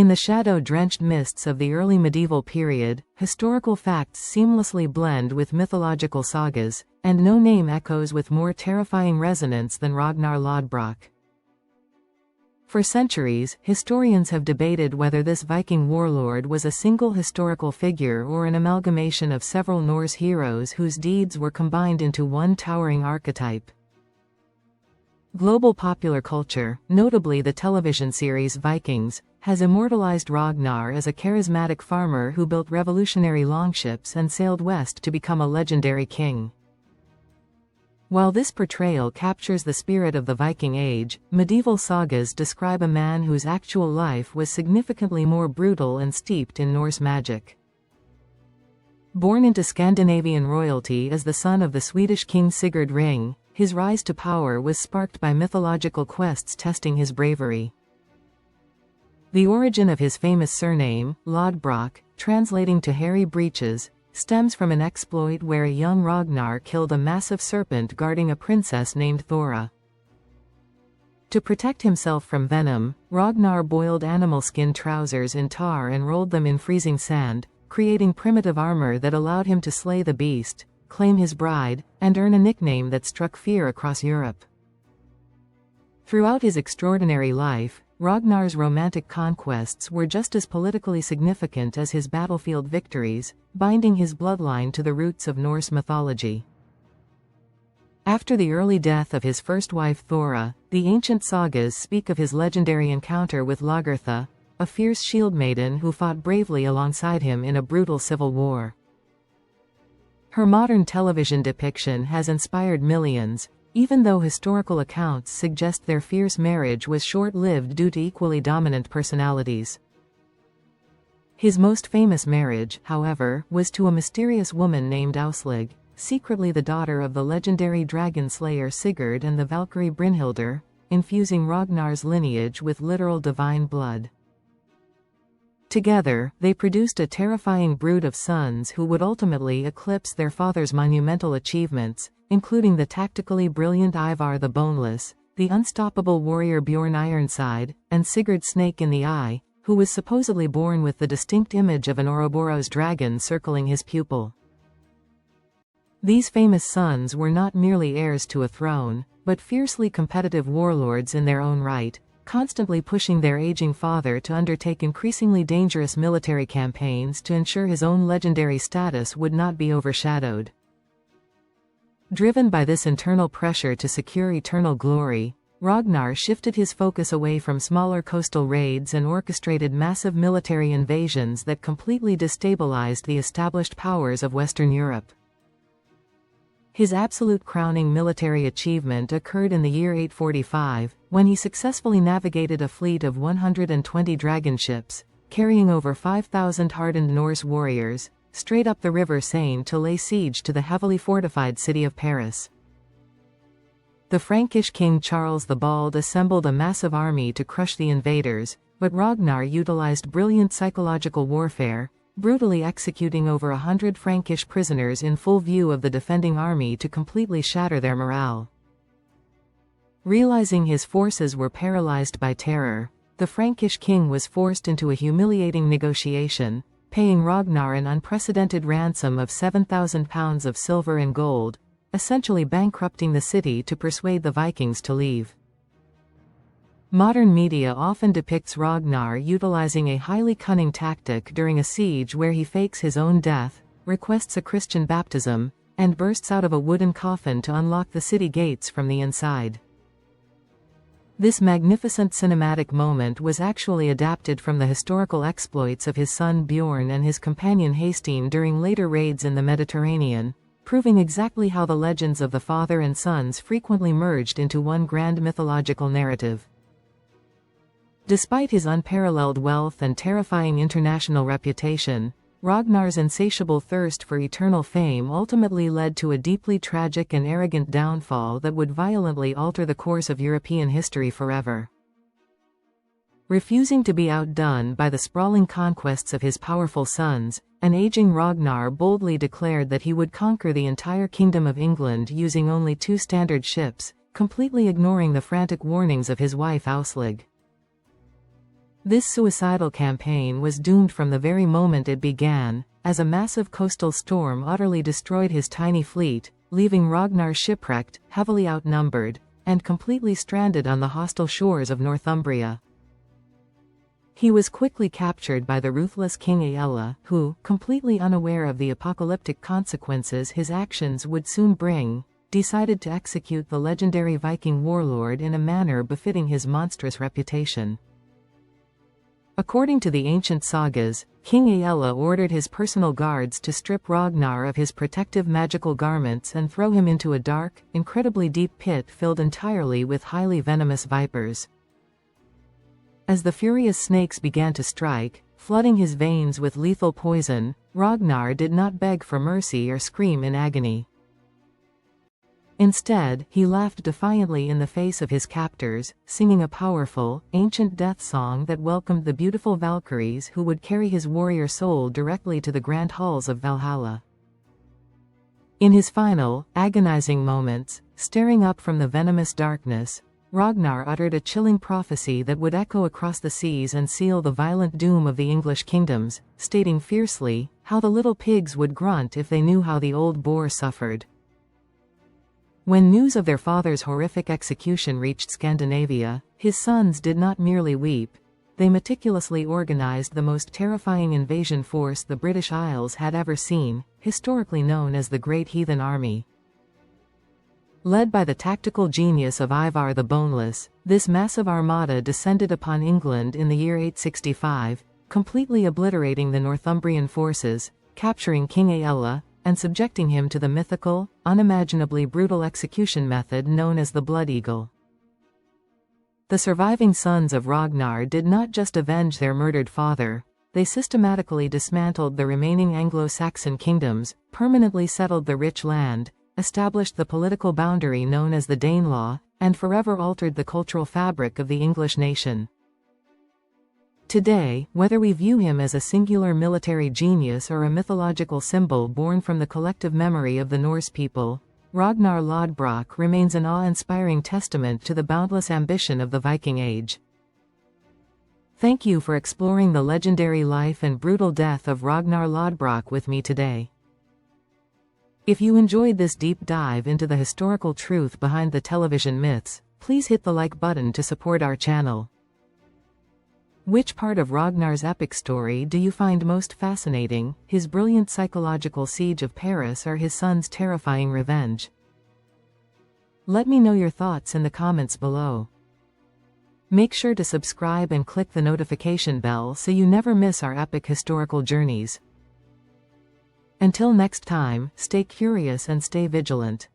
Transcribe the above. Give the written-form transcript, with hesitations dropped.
In the shadow-drenched mists of the early medieval period, historical facts seamlessly blend with mythological sagas, and no name echoes with more terrifying resonance than Ragnar Lothbrok. For centuries, historians have debated whether this Viking warlord was a single historical figure or an amalgamation of several Norse heroes whose deeds were combined into one towering archetype. Global popular culture, notably the television series Vikings, has immortalized Ragnar as a charismatic farmer who built revolutionary longships and sailed west to become a legendary king. While this portrayal captures the spirit of the Viking Age, medieval sagas describe a man whose actual life was significantly more brutal and steeped in Norse magic. Born into Scandinavian royalty as the son of the Swedish king Sigurd Ring, his rise to power was sparked by mythological quests testing his bravery. The origin of his famous surname, Lothbrok, translating to hairy breeches, stems from an exploit where a young Ragnar killed a massive serpent guarding a princess named Thora. To protect himself from venom, Ragnar boiled animal skin trousers in tar and rolled them in freezing sand, creating primitive armor that allowed him to slay the beast, claim his bride, and earn a nickname that struck fear across Europe. Throughout his extraordinary life, Ragnar's romantic conquests were just as politically significant as his battlefield victories, binding his bloodline to the roots of Norse mythology. After the early death of his first wife Thora, the ancient sagas speak of his legendary encounter with Lagertha, a fierce shield maiden who fought bravely alongside him in a brutal civil war. Her modern television depiction has inspired millions, even though historical accounts suggest their fierce marriage was short-lived due to equally dominant personalities. His most famous marriage, however, was to a mysterious woman named Auslig, secretly the daughter of the legendary dragon slayer Sigurd and the Valkyrie Brynhildr, infusing Ragnar's lineage with literal divine blood. Together, they produced a terrifying brood of sons who would ultimately eclipse their father's monumental achievements, including the tactically brilliant Ivar the Boneless, the unstoppable warrior Bjorn Ironside, and Sigurd Snake in the Eye, who was supposedly born with the distinct image of an Ouroboros dragon circling his pupil. These famous sons were not merely heirs to a throne, but fiercely competitive warlords in their own right, constantly pushing their aging father to undertake increasingly dangerous military campaigns to ensure his own legendary status would not be overshadowed. Driven by this internal pressure to secure eternal glory, Ragnar shifted his focus away from smaller coastal raids and orchestrated massive military invasions that completely destabilized the established powers of Western Europe. His absolute crowning military achievement occurred in the year 845, when he successfully navigated a fleet of 120 dragon ships, carrying over 5,000 hardened Norse warriors, straight up the river Seine to lay siege to the heavily fortified city of Paris. The Frankish king Charles the Bald assembled a massive army to crush the invaders, but Ragnar utilized brilliant psychological warfare, brutally executing over 100 Frankish prisoners in full view of the defending army to completely shatter their morale. Realizing his forces were paralyzed by terror, the Frankish king was forced into a humiliating negotiation, paying Ragnar an unprecedented ransom of 7,000 pounds of silver and gold, essentially bankrupting the city to persuade the Vikings to leave. Modern media often depicts Ragnar utilizing a highly cunning tactic during a siege where he fakes his own death, requests a Christian baptism, and bursts out of a wooden coffin to unlock the city gates from the inside. This magnificent cinematic moment was actually adapted from the historical exploits of his son Bjorn and his companion Hastein during later raids in the Mediterranean, proving exactly how the legends of the father and sons frequently merged into one grand mythological narrative. Despite his unparalleled wealth and terrifying international reputation, Ragnar's insatiable thirst for eternal fame ultimately led to a deeply tragic and arrogant downfall that would violently alter the course of European history forever. Refusing to be outdone by the sprawling conquests of his powerful sons, an aging Ragnar boldly declared that he would conquer the entire Kingdom of England using only 2 standard ships, completely ignoring the frantic warnings of his wife Auslig. This suicidal campaign was doomed from the very moment it began, as a massive coastal storm utterly destroyed his tiny fleet, leaving Ragnar shipwrecked, heavily outnumbered, and completely stranded on the hostile shores of Northumbria. He was quickly captured by the ruthless King Aella, who, completely unaware of the apocalyptic consequences his actions would soon bring, decided to execute the legendary Viking warlord in a manner befitting his monstrous reputation. According to the ancient sagas, King Aella ordered his personal guards to strip Ragnar of his protective magical garments and throw him into a dark, incredibly deep pit filled entirely with highly venomous vipers. As the furious snakes began to strike, flooding his veins with lethal poison, Ragnar did not beg for mercy or scream in agony. Instead, he laughed defiantly in the face of his captors, singing a powerful, ancient death song that welcomed the beautiful Valkyries who would carry his warrior soul directly to the grand halls of Valhalla. In his final, agonizing moments, staring up from the venomous darkness, Ragnar uttered a chilling prophecy that would echo across the seas and seal the violent doom of the English kingdoms, stating fiercely, how the little pigs would grunt if they knew how the old boar suffered. When news of their father's horrific execution reached Scandinavia, his sons did not merely weep. They meticulously organized the most terrifying invasion force the British Isles had ever seen, historically known as the Great Heathen Army. Led by the tactical genius of Ivar the Boneless, this massive armada descended upon England in the year 865, completely obliterating the Northumbrian forces, capturing King Aella, and subjecting him to the mythical, unimaginably brutal execution method known as the Blood Eagle. The surviving sons of Ragnar did not just avenge their murdered father, they systematically dismantled the remaining Anglo-Saxon kingdoms, permanently settled the rich land, established the political boundary known as the Danelaw, and forever altered the cultural fabric of the English nation. Today, whether we view him as a singular military genius or a mythological symbol born from the collective memory of the Norse people, Ragnar Lothbrok remains an awe-inspiring testament to the boundless ambition of the Viking Age. Thank you for exploring the legendary life and brutal death of Ragnar Lothbrok with me today. If you enjoyed this deep dive into the historical truth behind the television myths, please hit the like button to support our channel. Which part of Ragnar's epic story do you find most fascinating, his brilliant psychological siege of Paris or his son's terrifying revenge? Let me know your thoughts in the comments below. Make sure to subscribe and click the notification bell so you never miss our epic historical journeys. Until next time, stay curious and stay vigilant.